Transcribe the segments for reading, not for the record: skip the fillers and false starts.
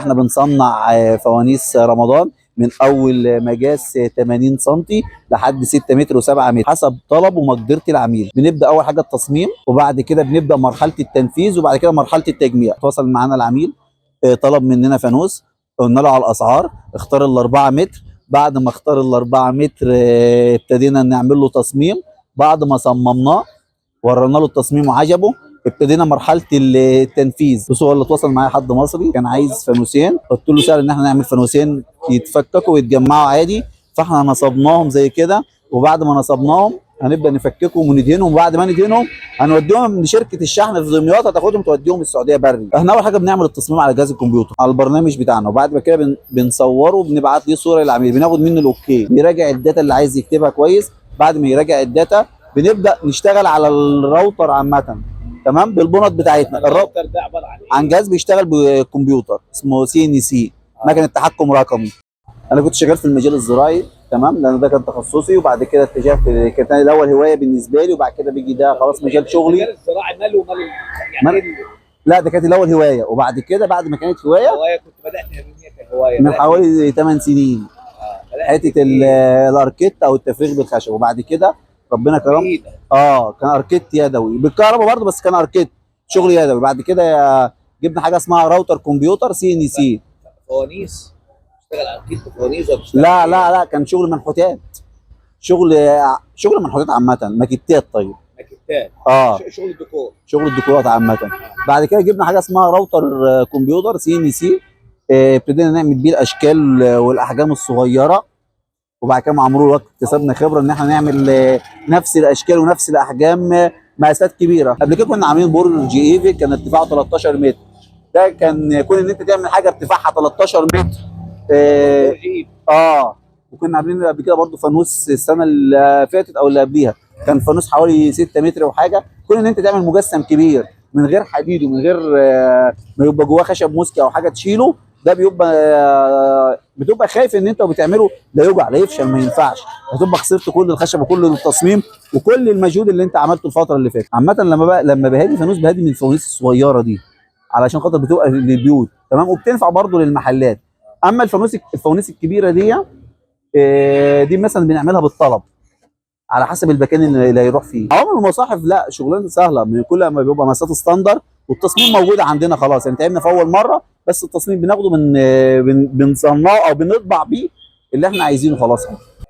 احنا بنصنع فوانيس رمضان من اول مقاس 80 سم لحد 6 متر و7 متر حسب طلب ومقدره العميل. بنبدا اول حاجه التصميم، وبعد كده بنبدا مرحله التنفيذ، وبعد كده مرحله التجميع. تواصل معانا العميل طلب مننا فانوس، قلنا له على الاسعار، اختار ال4 متر. بعد ما اختار ال4 متر ابتدينا نعمل له تصميم. بعد ما صممناه ورينا له التصميم وعجبه، ابتدينا مرحله التنفيذ. بص، هو اللي اتواصل معايا حد مصري كان عايز فانوسين، قلت له سهل ان احنا نعمل فانوسين يتفككوا ويتجمعوا عادي. فاحنا نصبناهم زي كده، وبعد ما نصبناهم هنبدا نفككهم وندهنهم، وبعد ما ندهنهم هنوديهم لشركه الشحن في دمياط، هتاخدهم توديهم السعوديه بري. احنا اول حاجه بنعمل التصميم على جهاز الكمبيوتر على البرنامج بتاعنا، وبعد ما كده بنصوره وبنبعت ليه صوره للعميل، بناخد منه الاوكي، بيراجع الداتا اللي عايز يكتبها كويس. بعد ما يراجع الداتا بنبدا نشتغل على الراوتر عامه، تمام، بالبونط بتاعتنا. الراوتر ده عباره عن ايه؟ عن جهاز بيشتغل بكمبيوتر اسمه CNC، مكنه تحكم رقمي. انا كنت شغال في المجال الزراعي، تمام، لان ده كان تخصصي، وبعد كده اتجهت، كانت الاول هوايه بالنسبه لي، وبعد كده بيجي ده خلاص مجال شغلي. المجال الزراعي ماله ومال يعني إيه؟ لا، ده كانت الاول هوايه، وبعد كده بعد ما كانت هوايه كنت بدات من الهوايه من حوالي 8 سنين حته الاركيت او التفريغ بالخشب. وبعد كده ربنا كرم، كان اركيت يدوي بالكهرباء برضه، بس كان اركيت شغل يدوي. بعد كده جبنا حاجه اسمها راوتر كمبيوتر CNC. فوانيس اشتغل اركيت فوانيس؟ لا، كان شغل منحوتات، شغل منحوتات عامه، ماكيتات. طيب ماكيتات، شغل الديكور، شغل الديكورات عامه. بعد كده جبنا حاجه اسمها راوتر كمبيوتر CNC، ابتدينا نعمل بيه الاشكال والاحجام الصغيره. وبعد كده مع مرور الوقت اكتسبنا خبره ان احنا نعمل نفس الاشكال ونفس الاحجام مقاسات كبيره. قبل كده كنا عاملين برج ايفل كان ارتفاعه 13 متر. ده كان كون ان انت تعمل حاجه ارتفاعها 13 متر. وكنا عاملين قبل كده برضو فانوس السنه اللي فاتت او اللي قبليها، كان فانوس حوالي 6 متر وحاجه. كون ان انت تعمل مجسم كبير من غير حديد ومن غير ما يبقى جواه خشب موسكي او حاجه تشيله، ده بتبقى خايف ان انت وبتعمله لا يوجع لا يفشل، ما ينفعش، هتبقى خسرت كل الخشب وكل التصميم وكل المجهود اللي انت عملته الفتره اللي فاتت. عامه لما بهادي فانوس بهادي من الفوانيس الصغيره دي، علشان خاطر بتبقى للبيوت، تمام، وبتنفع برضه للمحلات. اما الفوانيس الكبيره دي مثلا بنعملها بالطلب على حسب المكان اللي هيروح فيه. عمر المصاحف لا، شغلانه سهله، من كل ما بيبقى مقاسات ستاندر والتصميم موجود عندنا خلاص. يعني تعبنا في اول مره، بس التصميم بناخده بنصنعه او بنطبع بيه اللي احنا عايزينه خلاص.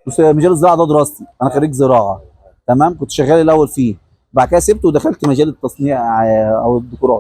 بص، مجال الزراعه ده دراستي، انا خريج زراعه، تمام، كنت شغال الاول فيه، بعد كده سبته ودخلت مجال التصنيع او الديكورات.